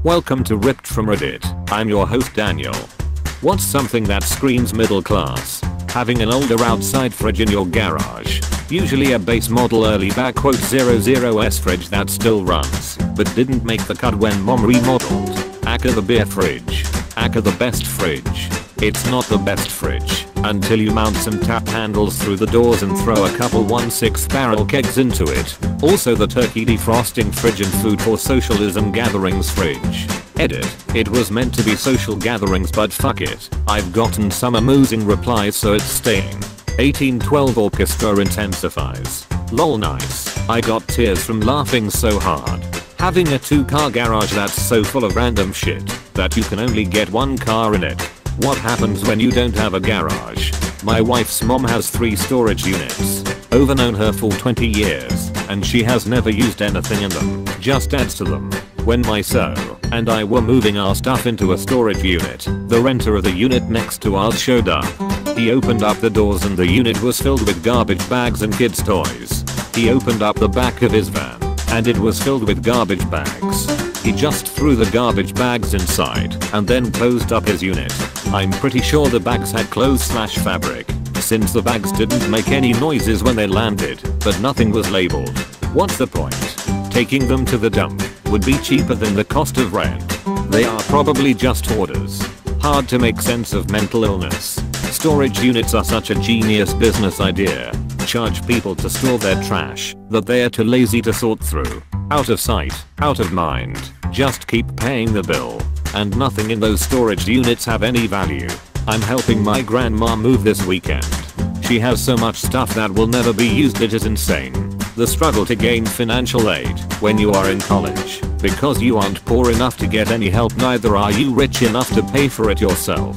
Welcome to Ripped from Reddit. I'm your host Daniel. What's something that screams middle class? Having an older outside fridge in your garage. Usually a base model early back .00s fridge that still runs, but didn't make the cut when mom remodeled. Aka the beer fridge. Aka the best fridge. It's not the best fridge until you mount some tap handles through the doors and throw a couple 1/6 barrel kegs into it. Also the turkey defrosting fridge and food for socialism gatherings fridge. Edit. It was meant to be social gatherings but fuck it. I've gotten some amusing replies so it's staying. 1812 orchestra intensifies. Lol nice. I got tears from laughing so hard. Having a 2-car garage that's so full of random shit that you can only get 1 car in it. What happens when you don't have a garage? My wife's mom has 3 storage units. I've known her for 20 years and she has never used anything in them, just adds to them. When my so and I were moving our stuff into a storage unit, the renter of the unit next to ours showed up. He opened up the doors and the unit was filled with garbage bags and kids' toys. He opened up the back of his van and it was filled with garbage bags. He just threw the garbage bags inside and then closed up his unit. I'm pretty sure the bags had clothes/fabric, since the bags didn't make any noises when they landed, but nothing was labeled. What's the point? Taking them to the dump would be cheaper than the cost of rent. They are probably just hoarders. Hard to make sense of mental illness. Storage units are such a genius business idea. Charge people to store their trash that they are too lazy to sort through. Out of sight, out of mind. Just keep paying the bill. And nothing in those storage units have any value. I'm helping my grandma move this weekend. She has so much stuff that will never be used, it is insane. The struggle to gain financial aid when you are in college. Because you aren't poor enough to get any help, neither are you rich enough to pay for it yourself.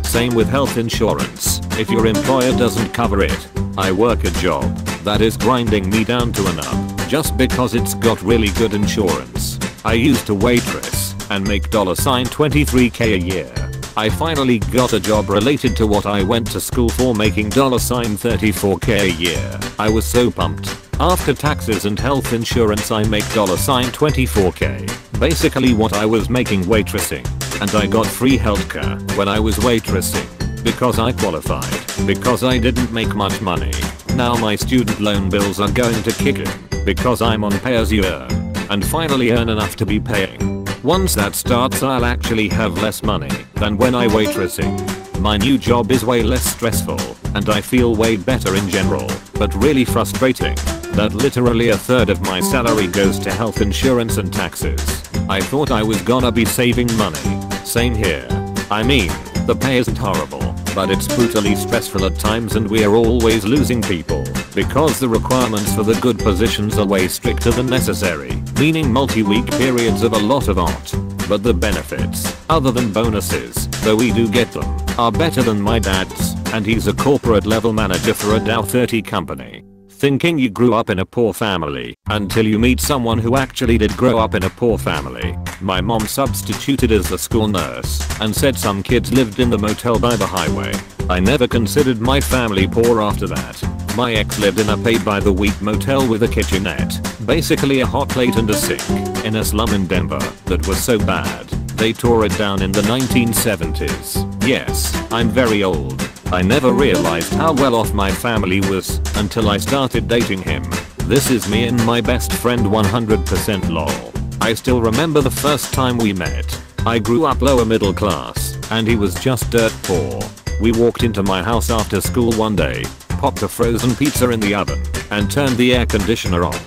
Same with health insurance. If your employer doesn't cover it. I work a job that is grinding me down to a nub just because it's got really good insurance. I used to waitress and make $23k a year. I finally got a job related to what I went to school for, making $34k a year. I was so pumped. After taxes and health insurance I make $24k. Basically what I was making waitressing. And I got free healthcare when I was waitressing. Because I qualified. Because I didn't make much money. Now my student loan bills are going to kick in. Because I'm on pay as you earn. And finally earn enough to be paying. Once that starts I'll actually have less money than when I waitressing. My new job is way less stressful and I feel way better in general, but really frustrating that literally a third of my salary goes to health insurance and taxes. I thought I was gonna be saving money. Same here. I mean, the pay isn't horrible, but it's brutally stressful at times and we are always losing people because the requirements for the good positions are way stricter than necessary, meaning multi-week periods of a lot of art. But the benefits, other than bonuses, though we do get them, are better than my dad's, and he's a corporate level manager for a Dow 30 company. Thinking you grew up in a poor family until you meet someone who actually did grow up in a poor family. My mom substituted as the school nurse and said some kids lived in the motel by the highway. I never considered my family poor after that. My ex lived in a pay-by-the-week motel with a kitchenette, basically a hot plate and a sink, in a slum in Denver that was so bad they tore it down in the 1970s. Yes, I'm very old. I never realized how well off my family was until I started dating him. This is me and my best friend 100% lol. I still remember the first time we met. I grew up lower middle class and he was just dirt poor. We walked into my house after school one day, popped a frozen pizza in the oven and turned the air conditioner on.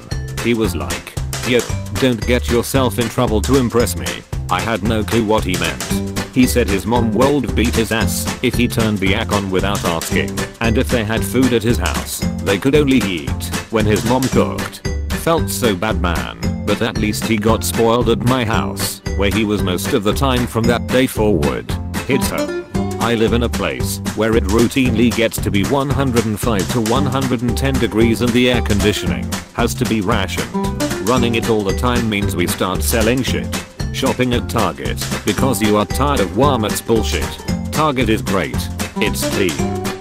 He was like, "Yo, don't get yourself in trouble to impress me." I had no clue what he meant. He said his mom would beat his ass if he turned the air on without asking, and if they had food at his house, they could only eat when his mom cooked. Felt so bad, man, but at least he got spoiled at my house, where he was most of the time from that day forward. Hits home. I live in a place where it routinely gets to be 105 to 110 degrees and the air conditioning has to be rationed. Running it all the time means we start selling shit. Shopping at Target because you are tired of Walmart's bullshit. Target is great. It's clean.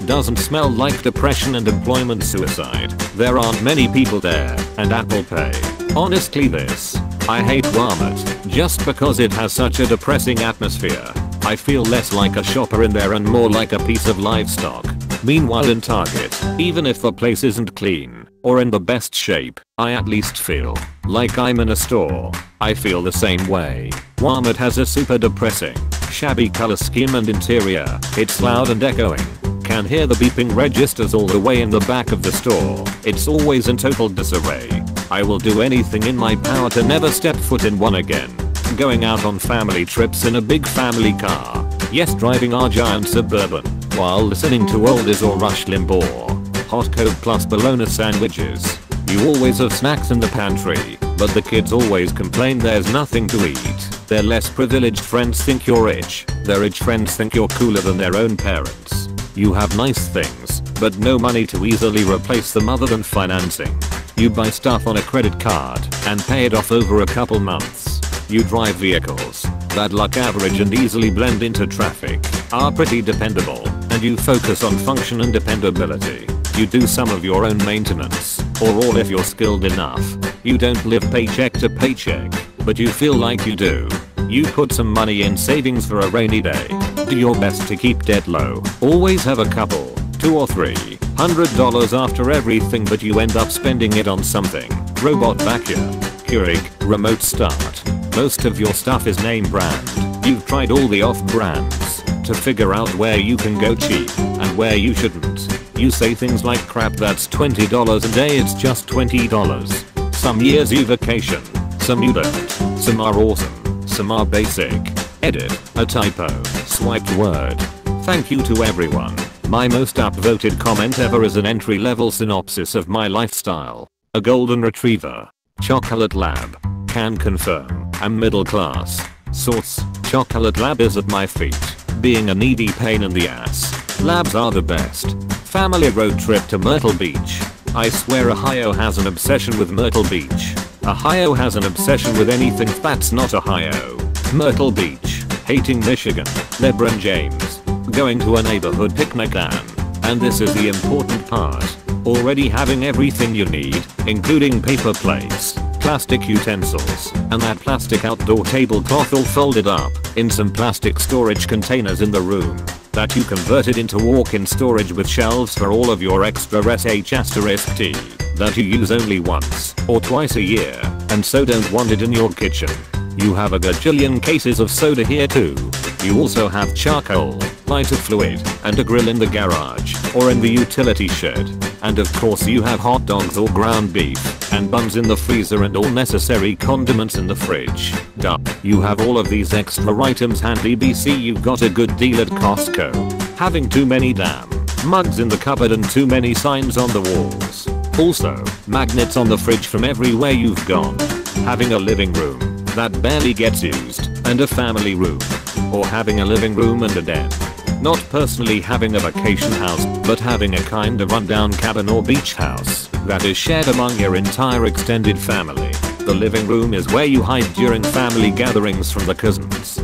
Doesn't smell like depression and employment suicide. There aren't many people there, and Apple Pay. Honestly, this I hate Walmart just because it has such a depressing atmosphere. I feel less like a shopper in there and more like a piece of livestock. Meanwhile in Target, even if the place isn't clean or in the best shape, I at least feel like I'm in a store. I feel the same way. Walmart has a super depressing, shabby color scheme and interior. It's loud and echoing. Can hear the beeping registers all the way in the back of the store. It's always in total disarray. I will do anything in my power to never step foot in one again. Going out on family trips in a big family car. Yes, driving our giant Suburban while listening to oldies or Rush Limbaugh. Hot Coke plus bologna sandwiches. You always have snacks in the pantry, but the kids always complain there's nothing to eat. Their less privileged friends think you're rich. Their rich friends think you're cooler than their own parents. You have nice things, but no money to easily replace them other than financing. You buy stuff on a credit card and pay it off over a couple months. You drive vehicles that look average and easily blend into traffic, are pretty dependable, and you focus on function and dependability. You do some of your own maintenance, or all if you're skilled enough. You don't live paycheck to paycheck, but you feel like you do. You put some money in savings for a rainy day. Do your best to keep debt low. Always have a couple, $200 or $300 after everything, but you end up spending it on something. Robot vacuum, Keurig, remote start. Most of your stuff is name brand. You've tried all the off brands to figure out where you can go cheap and where you shouldn't. You say things like crap that's $20 a day, it's just $20. Some years you vacation, some you don't. Some are awesome, some are basic. Edit, a typo, swiped word. Thank you to everyone. My most upvoted comment ever is an entry-level synopsis of my lifestyle. A golden retriever. Chocolate lab. Can confirm, I'm middle class. Source, chocolate lab is at my feet. Being a needy pain in the ass. Labs are the best. Family road trip to Myrtle Beach. I swear Ohio has an obsession with Myrtle Beach. Ohio has an obsession with anything that's not Ohio. Myrtle Beach. Hating Michigan. LeBron James. Going to a neighborhood picnic and this is the important part. Already having everything you need, including paper plates, plastic utensils, and that plastic outdoor tablecloth all folded up in some plastic storage containers in the room that you converted into walk-in storage with shelves for all of your extra sh*t that you use only once or twice a year and so don't want it in your kitchen. You have a gajillion cases of soda here too. You also have charcoal, lighter fluid, and a grill in the garage or in the utility shed. And of course you have hot dogs or ground beef and buns in the freezer and all necessary condiments in the fridge. Duh. You have all of these extra items handy. BC, you got a good deal at Costco. Having too many damn mugs in the cupboard and too many signs on the walls. Also, magnets on the fridge from everywhere you've gone. Having a living room that barely gets used and a family room. Or having a living room and a den. Not personally having a vacation house, but having a kind of rundown cabin or beach house that is shared among your entire extended family. The living room is where you hide during family gatherings from the cousins.